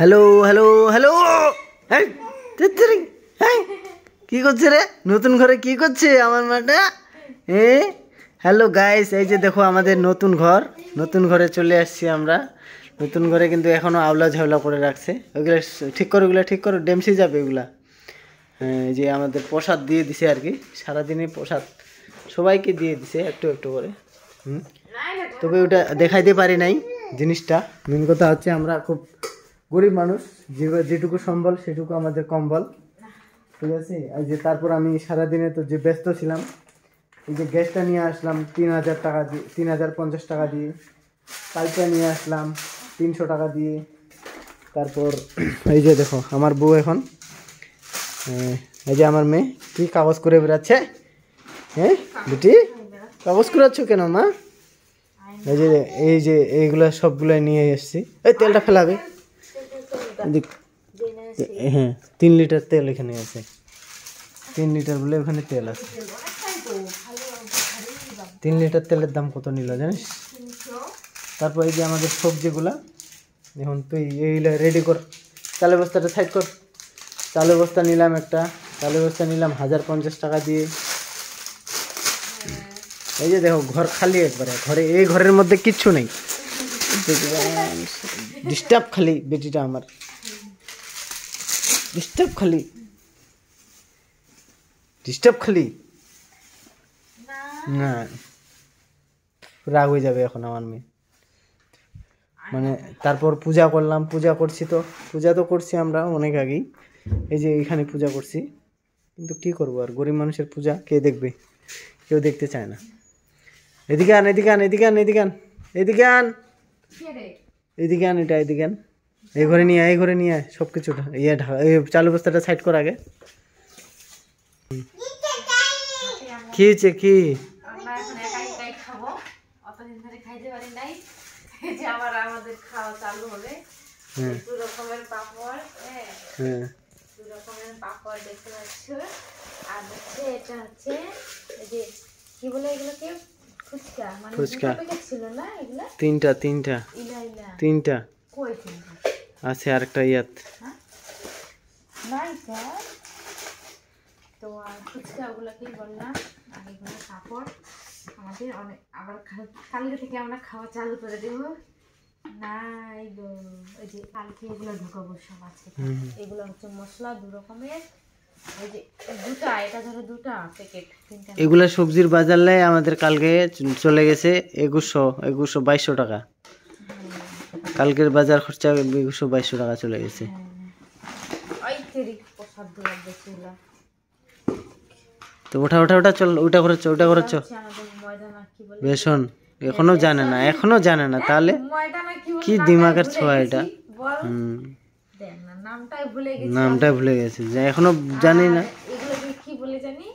Hello hello hello, কি করছে রে? নতুন ঘরে কি করছে আমার মাটা? হ্যালো গাইস, এই যে দেখো আমাদের নতুন ঘর। নতুন ঘরে চলে আসছি আমরা। নতুন ঘরে কিন্তু এখনো আওলা ঝাওলা করে রাখছে। ওইগুলো ঠিক করো, ওগুলো ঠিক করো, ডেমসি যাবে ওগুলা। এই যে আমাদের প্রসাদ দিয়ে দিছে আর কি, সারাদিনই প্রসাদ সবাইকে দিয়ে দিছে একটু একটু করে। তবে ওটা দেখাইতে পারি নাই জিনিসটা। মেন কথা হচ্ছে আমরা খুব গরিব মানুষ, যেটুকু সম্বল সেটুকু আমাদের কম্বল, ঠিক আছে। এই যে তারপর আমি সারাদিনে তো যে ব্যস্ত ছিলাম, এই যে গ্যাসটা নিয়ে আসলাম 3000 টাকা দিয়ে, 3050 টাকা দিয়ে। পাইপটা নিয়ে আসলাম 300 টাকা দিয়ে। তারপর এই যে দেখো আমার বউ এখন, এই যে আমার মেয়ে কি কাগজ করে বেড়াচ্ছে। বেটি কাগজ করাচ্ছ কেন মা? এই যে এইগুলা সবগুলো নিয়ে এসছি। এই তেলটা ফেলাবে। হ্যাঁ 3 লিটার তেল এখানে আছে। 3 লিটার বলে ওখানে তেল আছে। 3 লিটার তেলের দাম কত নিল জানিস? তারপর এই যে আমাদের সবজিগুলা, এখন তুই এইগুলা রেডি কর। চালের বস্তাটা সাইড কর। চালের বস্তা নিলাম একটা, চালের বস্তা নিলাম 1050 টাকা দিয়ে। এই যে দেখো ঘর খালি একবারে, ঘরে এই ঘরের মধ্যে কিচ্ছু নেই। ডিস্টার্ব খালি বেটিটা আমার, ডিস্টার্ব খালি, ডিস্টার্ব খালি। না রাগ হয়ে যাবে এখন আমার মেয়ে। মানে তারপর পূজা করলাম, পূজা করছি তো, পূজা তো করছি আমরা অনেক আগেই। এই যে এখানে পূজা করছি, কিন্তু কি করবো আর, গরিব মানুষের পূজা কে দেখবে? কেউ দেখতে চায় না। এদিকে আন, এদিকে আন, এদিকে আন, এদিকে আন, এদিকে আন, এদিকে আন, এটা এদিকে আন। এই ঘরে নিয়ে আয়, এই ঘরে নিয়ে আয় সব কিছুটা। ইয়ে এই চালু বস্তাটা সাইড কর আগে। কি হয়েছে কি? আমাদের খাওয়া চালু হলে দু রকমের পাপড়, দু রকমের পাপড় দেখতে পাচ্ছ। আর হচ্ছে এটা হচ্ছে এই যে কি বলে এগুলোকে, ফুচকা। মানে ফুচকা ছিল না এগুলা? তিনটা কই তিনটা আছে, আরেকটা ইয়াত নাই স্যার। তো ফুচকা ওগুলোকে বললাম। আর এগুলো পাপড় আমাদের অনেক, আবার কালকে থেকে আমরা খাওয়া চালু করে দেবো। নাই গো, ওই যে কালকে এগুলো ঢুকাবো সব আছে। এগুলো হচ্ছে মশলা 2 রকমের। ওই যে দুটা, এটা ধরো 2টা প্যাকেট, 3টা। এগুলা সবজির বাজার লাই আমাদের কালকে চলে গেছে 2100 টাকা। কালকের বাজার খরচা 2100 টাকা চলে গেছে। তো ওঠা ওঠা ওঠা চল, ওটা করেছ, ওটা করেছ। বেসন এখনো জানে না, এখনো জানে না, তাহলে কি দিমাগের ছোঁয়া এটা। নামটাই ভুলে গেছে, যে এখনো জানি না। কি বলে জানি,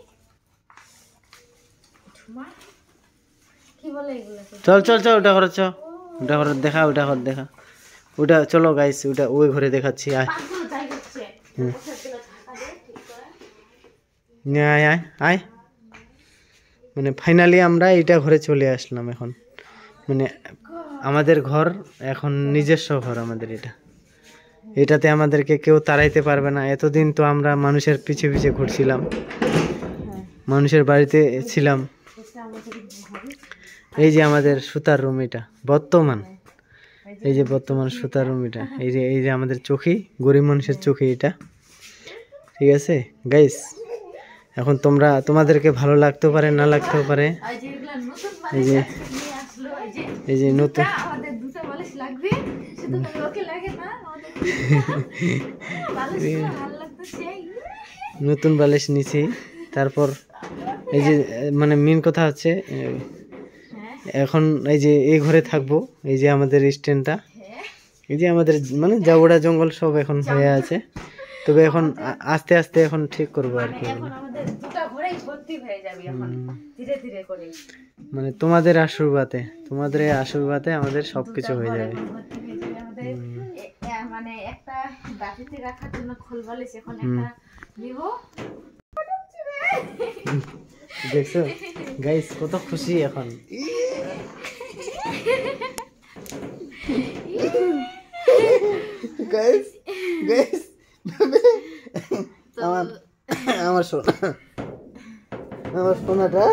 কি বলে এগুলো? চল চল চল, ওটা করেছ, ওটা করে দেখা, ওটা করে দেখা, ওটা চলো গাইস, ওটা ওই ঘরে দেখাচ্ছি। আয় আয় আয় আয়। মানে ফাইনালি আমরা এইটা ঘরে চলে আসলাম এখন। মানে আমাদের ঘর এখন নিজস্ব ঘর আমাদের এটা। এটাতে আমাদেরকে কেউ তাড়াইতে পারবে না। এতদিন তো আমরা মানুষের পিছে পিছে ঘুরছিলাম, মানুষের বাড়িতে ছিলাম। এই যে আমাদের সুতার রুম এটা বর্তমান, এই যে বর্তমান সুতার রুম এটা। এই যে আমাদের চোখি, গরিব মানুষের চোখি এটা, ঠিক আছে গাইস। এখন তোমাদেরকে ভালো লাগতেও পারে, না লাগতেও পারে। এই যে নতুন নতুন বালিশ নিছি। তারপর এই যে মানে মেন কথা হচ্ছে, এখন এই যে এই ঘরে থাকবো। এই যে আমাদের স্ট্যান্ডটা, এই যে আমাদের মানে জাবড়া জঙ্গল সব এখন হয়ে আছে। তবে এখন আস্তে আস্তে এখন ঠিক করবো আর কি। মানে তোমাদের আশীর্বাদে, তোমাদের এই আশীর্বাদে আমাদের সবকিছু হয়ে যাবে। মানে একটা বাটিতে রাখার জন্য খোল বালিশ এখন একটা নিব। দেখছো গাইস কত খুশি এখন। গাইস গাইস আমার আমার সোনা আমার সোনাটা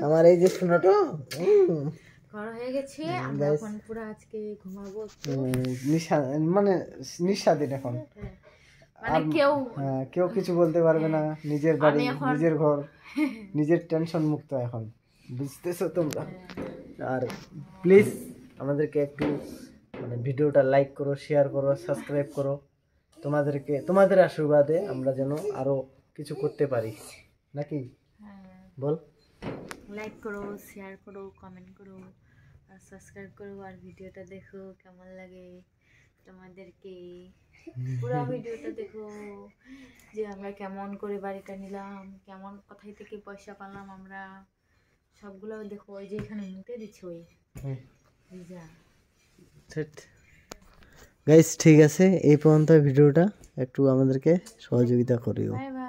আমার এই যে সোনাটা ঘর হয়ে গেছে আমরা এখন পুরো আজকে ঘুমাবো মানে নিঃস্বাধীন এখন মানে কেউ কেউ কিছু বলতে পারবে না নিজের বাড়ি নিজের ঘর নিজের টেনশন মুক্ত এখন বুঝতেছো তোমরা আর প্লিজ আমাদেরকে একটু মানে ভিডিওটা লাইক করো শেয়ার করো সাবস্ক্রাইব করো তোমাদের আশীর্বাদে আমরা যেন আরো কিছু করতে পারি নাকি বল লাইক করো শেয়ার করো কমেন্ট করো আর সাবস্ক্রাইব করো আর ভিডিওটা দেখো কেমন লাগে তোমাদেরকে পুরো ভিডিওটা দেখো যে আমরা কেমন করে বাড়িটা নিলাম কেমন কোথায় থেকে পয়সা পেলাম আমরা সবগুলো দেখো ওই যে এখানে মুতে দিচ্ছে ওই গাইস ঠিক আছে এই পর্যন্ত ভিডিওটা একটু আমাদেরকে সহযোগিতা করিও। Bye bye.